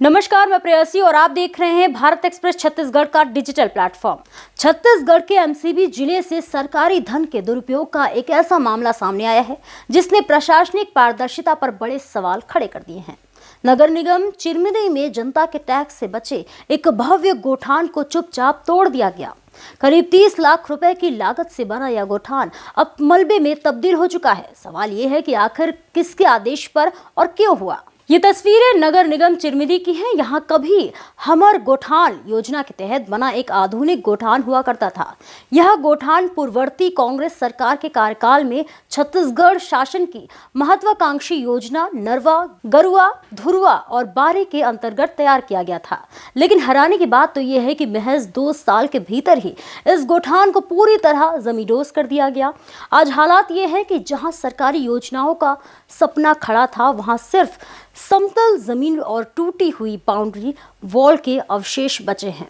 नमस्कार, मैं प्रेयसी और आप देख रहे हैं भारत एक्सप्रेस छत्तीसगढ़ का डिजिटल प्लेटफॉर्म। छत्तीसगढ़ के एमसीबी जिले से सरकारी धन के दुरुपयोग का एक ऐसा मामला सामने आया है जिसने प्रशासनिक पारदर्शिता पर बड़े सवाल खड़े कर दिए हैं। नगर निगम चिरमिरी में जनता के टैक्स से बचे एक भव्य गोठान को चुपचाप तोड़ दिया गया। करीब 30 लाख रुपए की लागत से बना यह गोठान अब मलबे में तब्दील हो चुका है। सवाल ये है कि आखिर किसके आदेश पर और क्यों हुआ। ये तस्वीरें नगर निगम चिरमिरी की हैं। यहाँ कभी हमर गोठान योजना के तहत बना एक आधुनिक गोठान हुआ करता था। यह गोठान पूर्ववर्ती कांग्रेस सरकार के कार्यकाल में छत्तीसगढ़ शासन की महत्वाकांक्षी योजना नरवा, गरुआ, धुरुआ और बारे के अंतर्गत तैयार किया गया था। लेकिन हैरानी की बात तो यह है कि महज 2 साल के भीतर ही इस गोठान को पूरी तरह जमींदोज कर दिया गया। आज हालात ये है कि जहाँ सरकारी योजनाओं का सपना खड़ा था, वहाँ सिर्फ समतल जमीन और टूटी हुई बाउंड्री वॉल के अवशेष बचे हैं।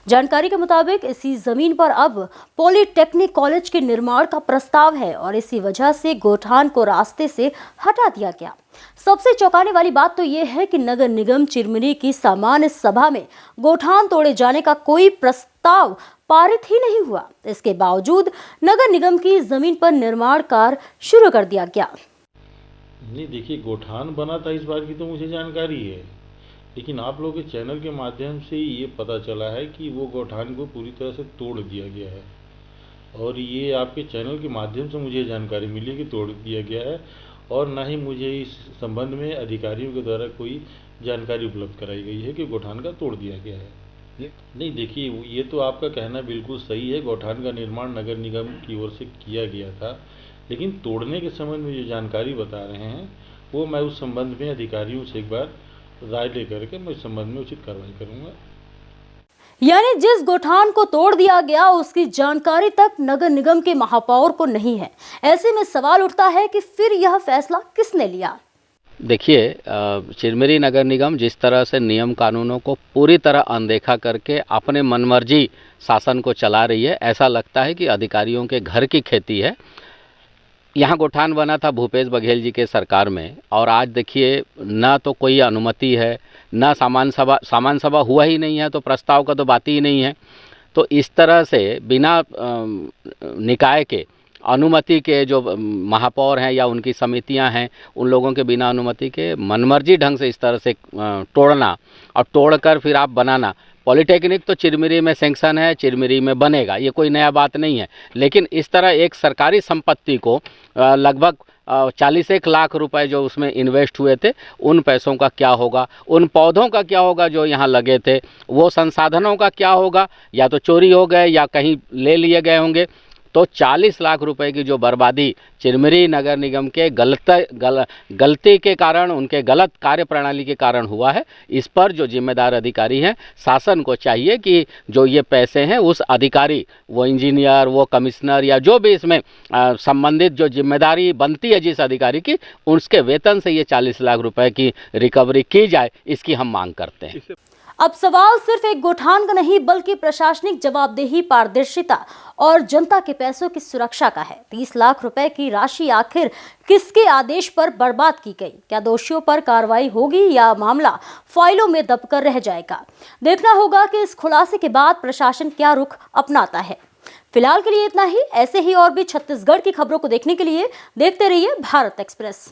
जानकारी के मुताबिक इसी जमीन पर अब पॉलिटेक्निक कॉलेज के निर्माण का प्रस्ताव है और इसी वजह से गोठान को रास्ते से हटा दिया गया। सबसे चौंकाने वाली बात तो यह है कि नगर निगम चिरमिरी की सामान्य सभा में गोठान तोड़े जाने का कोई प्रस्ताव पारित ही नहीं हुआ। इसके बावजूद नगर निगम की जमीन पर निर्माण कार्य शुरू कर दिया गया। नहीं, देखिए, गोठान बना था इस बार की तो मुझे जानकारी है, लेकिन आप लोगों के चैनल के माध्यम से ये पता चला है कि वो गोठान को पूरी तरह से तोड़ दिया गया है। और ये आपके चैनल के माध्यम से मुझे जानकारी मिली कि तोड़ दिया गया है, और ना ही मुझे इस संबंध में अधिकारियों के द्वारा कोई जानकारी उपलब्ध कराई गई है कि गोठान का तोड़ दिया गया है। नहीं, देखिए, ये तो आपका कहना बिल्कुल सही है। गोठान का निर्माण नगर निगम की ओर से किया गया था, लेकिन तोड़ने के संबंध में जो जानकारी बता रहे हैं वो मैं उस संबंध में अधिकारियों से एक बार राय लेकर के मैं इस संबंध में उचित कार्रवाई करूंगा। यानी जिस गोठान को तोड़ दिया गया उसकी जानकारी तक नगर निगम के महापौर को नहीं है। ऐसे में सवाल उठता है कि फिर यह फैसला किसने लिया। देखिए, चिरमिरी नगर निगम जिस तरह से नियम कानूनों को पूरी तरह अनदेखा करके अपने मनमर्जी शासन को चला रही है, ऐसा लगता है कि अधिकारियों के घर की खेती है। यहाँ गोठान बना था भूपेश बघेल जी के सरकार में, और आज देखिए ना तो कोई अनुमति है, ना सामान्य सभा हुआ ही नहीं है, तो प्रस्ताव का तो बात ही नहीं है। तो इस तरह से बिना निकाय के अनुमति के जो महापौर हैं या उनकी समितियां हैं, उन लोगों के बिना अनुमति के मनमर्जी ढंग से इस तरह से तोड़ना और तोड़कर फिर आप बनाना। पॉलिटेक्निक तो चिरमिरी में सैंक्शन है, चिरमिरी में बनेगा, ये कोई नया बात नहीं है। लेकिन इस तरह एक सरकारी संपत्ति को लगभग 41 लाख रुपए जो उसमें इन्वेस्ट हुए थे, उन पैसों का क्या होगा, उन पौधों का क्या होगा जो यहाँ लगे थे, वो संसाधनों का क्या होगा, या तो चोरी हो गए या कहीं ले लिए गए होंगे। तो 40 लाख रुपए की जो बर्बादी चिरमिरी नगर निगम के गलती के कारण, उनके गलत कार्य प्रणाली के कारण हुआ है, इस पर जो जिम्मेदार अधिकारी हैं, शासन को चाहिए कि जो ये पैसे हैं उस अधिकारी, वो इंजीनियर, वो कमिश्नर या जो भी इसमें संबंधित जो जिम्मेदारी बनती है जिस अधिकारी की, उसके वेतन से ये 40 लाख रुपए की रिकवरी की जाए, इसकी हम मांग करते हैं। अब सवाल सिर्फ एक गोठान का नहीं बल्कि प्रशासनिक जवाबदेही, पारदर्शिता और जनता के पैसों की सुरक्षा का है। 30 लाख रुपए की राशि आखिर किसके आदेश पर बर्बाद की गई? क्या दोषियों पर कार्रवाई होगी या मामला फाइलों में दबकर रह जाएगा? देखना होगा कि इस खुलासे के बाद प्रशासन क्या रुख अपनाता है। फिलहाल के लिए इतना ही। ऐसे ही और भी छत्तीसगढ़ की खबरों को देखने के लिए देखते रहिए भारत एक्सप्रेस।